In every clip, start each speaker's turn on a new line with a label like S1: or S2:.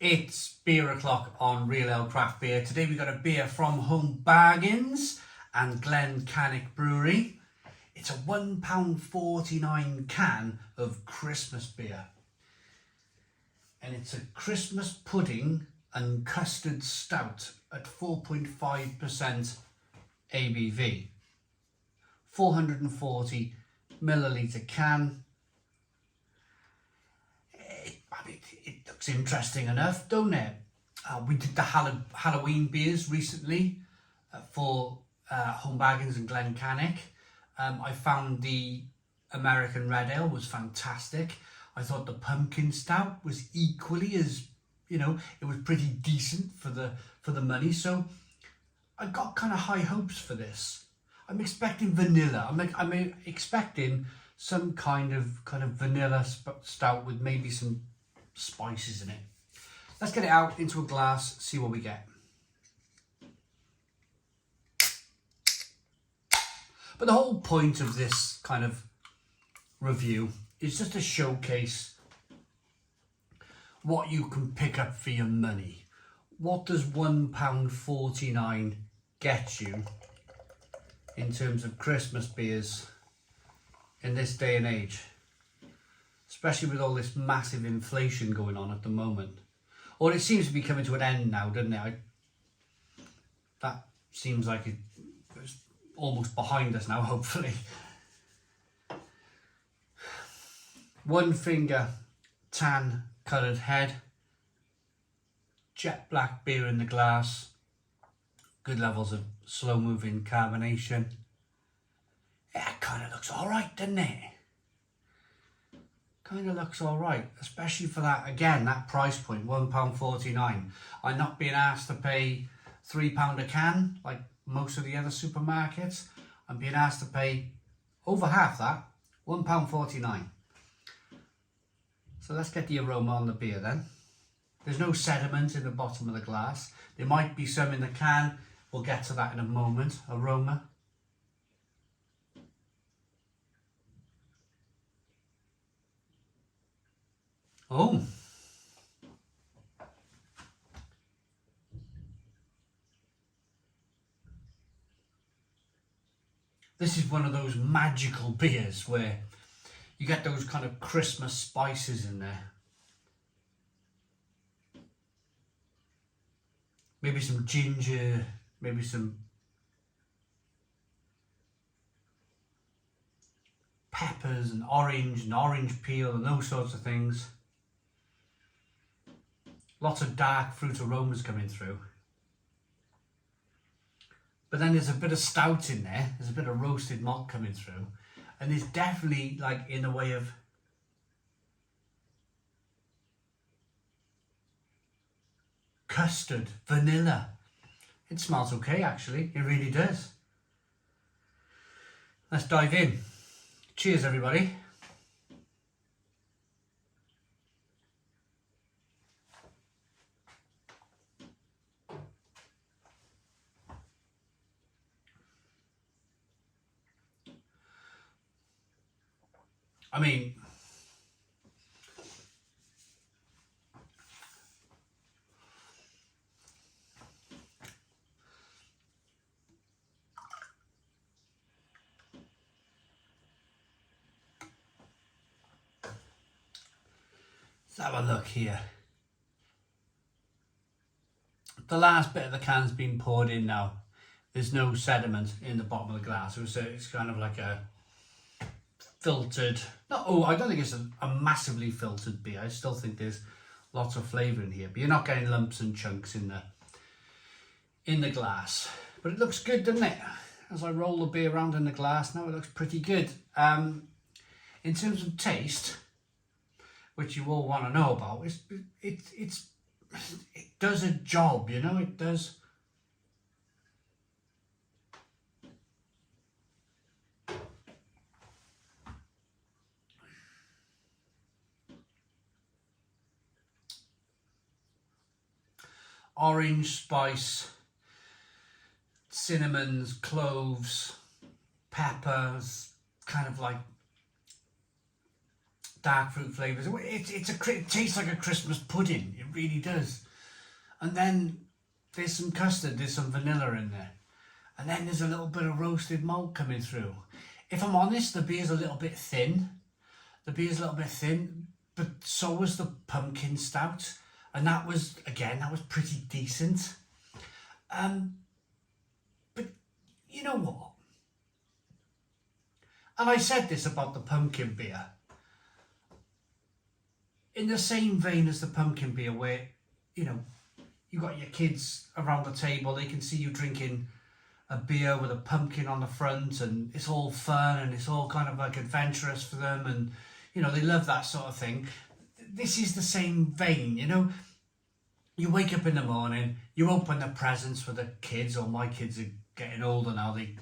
S1: It's beer o'clock on Real Ale Craft Beer. Today we got a beer from Home Bargains and Glen Cannich Brewery. It's a £1.49 can of Christmas beer. And it's a Christmas pudding and custard stout at 4.5% ABV. 440 milliliter can. It looks interesting enough, don't it? We did the Halloween beers recently for Home Bargains and Glen Cannich. I found the American Red Ale was fantastic. I thought the pumpkin stout was equally as, it was pretty decent for the money. So I got kind of high hopes for this. I'm expecting vanilla. I'm expecting some kind of vanilla stout with maybe some spices in it. Let's get it out into a glass, see what we get. But the whole point of this kind of review is just to showcase what you can pick up for your money. What does £1.49 get you in terms of Christmas beers in this day and age? Especially with all this massive inflation going on at the moment. Or it seems to be coming to an end now, doesn't it? That seems like it's almost behind us now, hopefully. One finger tan coloured head. Jet black beer in the glass. Good levels of slow moving carbonation. Yeah, it kind of looks alright, doesn't it? Kind of looks all right, especially for that, again, that price point, £1.49. I'm not being asked to pay £3 a can like most of the other supermarkets. I'm being asked to pay over half that, £1.49. So let's get the aroma on the beer then. There's no sediment in the bottom of the glass. There might be some in the can. We'll get to that in a moment. Aroma. Oh, this is one of those magical beers where you get those kind of Christmas spices in there. Maybe some ginger, maybe some peppers and orange peel and those sorts of things. Lots of dark fruit aromas coming through. But then there's a bit of stout in there. There's a bit of roasted malt coming through. And there's definitely, like, in a way of custard, vanilla. It smells okay, actually. It really does. Let's dive in. Cheers, everybody. I mean, let's have a look here. The last bit of the can's been poured in now. There's no sediment in the bottom of the glass. It's kind of like a filtered, I don't think it's a massively filtered beer. I still think there's lots of flavour in here, but you're not getting lumps and chunks in the glass. But it looks good, doesn't it? As I roll the beer around in the glass now, it looks pretty good. In terms of taste, which you all want to know about, it does a job, it does. Orange spice, cinnamons, cloves, peppers, kind of like dark fruit flavours. It tastes like a Christmas pudding. It really does. And then there's some custard, there's some vanilla in there. And then there's a little bit of roasted malt coming through. If I'm honest, the beer's a little bit thin. But so was the pumpkin stout. And that was pretty decent. But you know what? And I said this about the pumpkin beer. In the same vein as the pumpkin beer, where, you know, you got your kids around the table, they can see you drinking a beer with a pumpkin on the front, and it's all fun and it's all kind of like adventurous for them, and, you know, they love that sort of thing. This is the same vein, you know. You wake up in the morning, you open the presents for the kids, or my kids are getting older now, they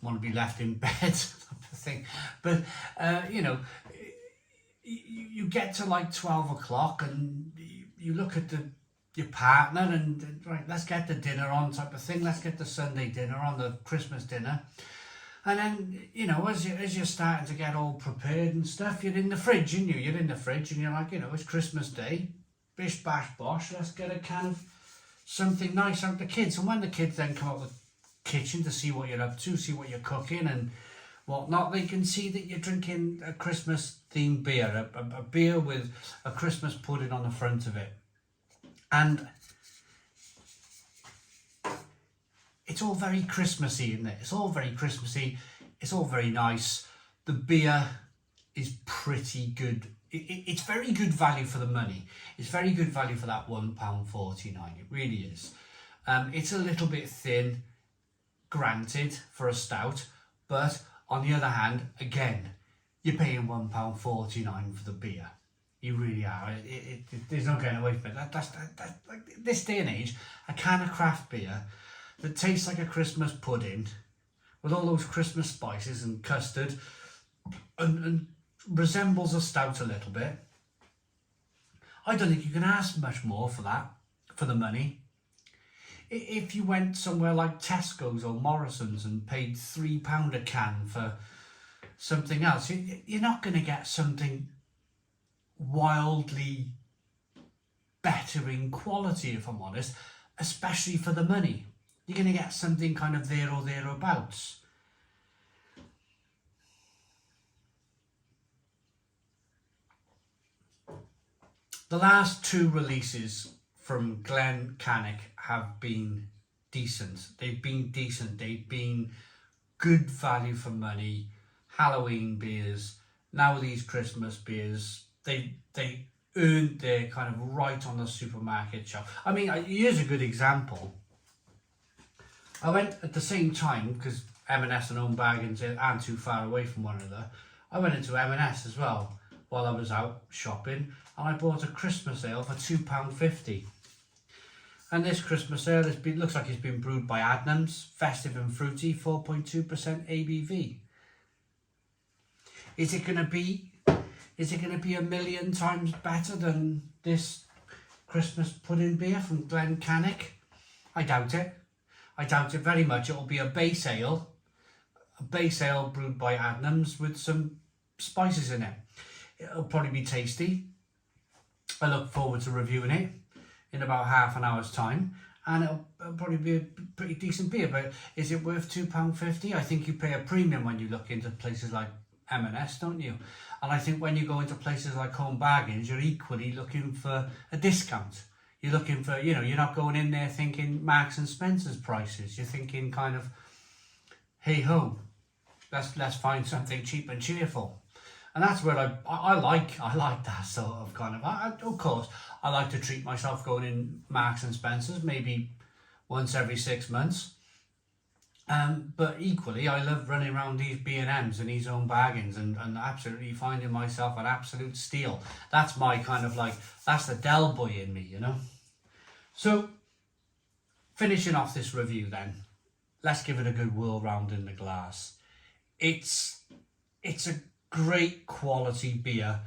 S1: want to be left in bed, type of thing. But, you know, you get to like 12 o'clock and you look at your partner and, right, let's get the dinner on, type of thing. Let's get the Sunday dinner on, the Christmas dinner. And then, you know, as you're starting to get all prepared and stuff, you're in the fridge, and you're in the fridge and you're like, you know, it's Christmas Day, bish bash bosh, let's get a kind of something nice out the kids. And when the kids then come out the kitchen to see what you're up to, see what you're cooking and whatnot, they can see that you're drinking a Christmas themed beer, a beer with a Christmas pudding on the front of it. And it's all very Christmassy, isn't it? It's all very Christmassy. It's all very nice. The beer is pretty good. It's very good value for the money. It's very good value for that £1.49. It really is. It's a little bit thin, granted, for a stout, but on the other hand, again, you're paying £1.49 for the beer. You really are. There's no getting away from it. That's like this day and age, a can of craft beer that tastes like a Christmas pudding with all those Christmas spices and custard and resembles a stout a little bit. I don't think you can ask much more for that, for the money. If you went somewhere like Tesco's or Morrison's and paid £3 a can for something else, you're not going to get something wildly better in quality, if I'm honest, especially for the money. You're going to get something kind of there or thereabouts. The last two releases from Glen Cannich have been decent. They've been decent. They've been good value for money. Halloween beers, now these Christmas beers, they earned their kind of right on the supermarket shelf. I mean, here's a good example. I went at the same time, because M&S and Home Bargains aren't too far away from one another. I went into M&S as well while I was out shopping, and I bought a Christmas ale for £2.50. And this Christmas ale looks like it's been brewed by Adnams, festive and fruity, 4.2% ABV. Is it going to be a million times better than this Christmas pudding beer from Glen Cannich? I doubt it. I doubt it very much. It'll be a base ale brewed by Adnams with some spices in it. It'll probably be tasty. I look forward to reviewing it in about half an hour's time, and it'll probably be a pretty decent beer. But is it worth £2.50? I think you pay a premium when you look into places like M&S, don't you? And I think when you go into places like Home Bargains, you're equally looking for a discount. You're looking for, you know, you're not going in there thinking Marks and Spencer's prices. You're thinking kind of, hey ho, let's find something cheap and cheerful. And that's where I like that sort of kind of, of course, I like to treat myself going in Marks and Spencer's maybe once every 6 months. But equally, I love running around these B&Ms and these Home Bargains and absolutely finding myself an absolute steal. That's my kind of like, that's the Del boy in me, you know. So, finishing off this review then, let's give it a good whirl round in the glass. It's a great quality beer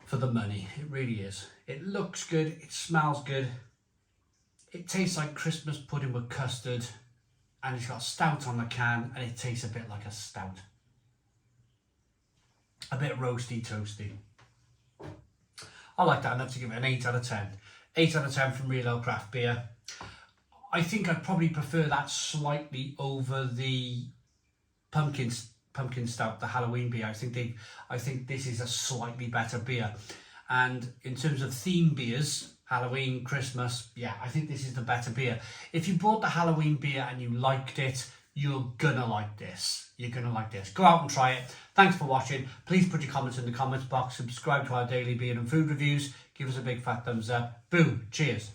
S1: for the money. It really is. It looks good. It smells good. It tastes like Christmas pudding with custard. And it's got stout on the can, and it tastes a bit like a stout. a bit roasty, toasty. I like that enough to give it an 8 out of 10. 8 out of 10 from Real Ale Craft Beer. I think I'd probably prefer that slightly over the pumpkin stout, the Halloween beer. I think this is a slightly better beer. And in terms of theme beers, Halloween, Christmas, yeah, I think this is the better beer. If you bought the Halloween beer and you liked it, you're gonna like this. You're gonna like this. Go out and try it. Thanks for watching. Please put your comments in the comments box. Subscribe to our daily beer and food reviews. Give us a big fat thumbs up. Boom. Cheers.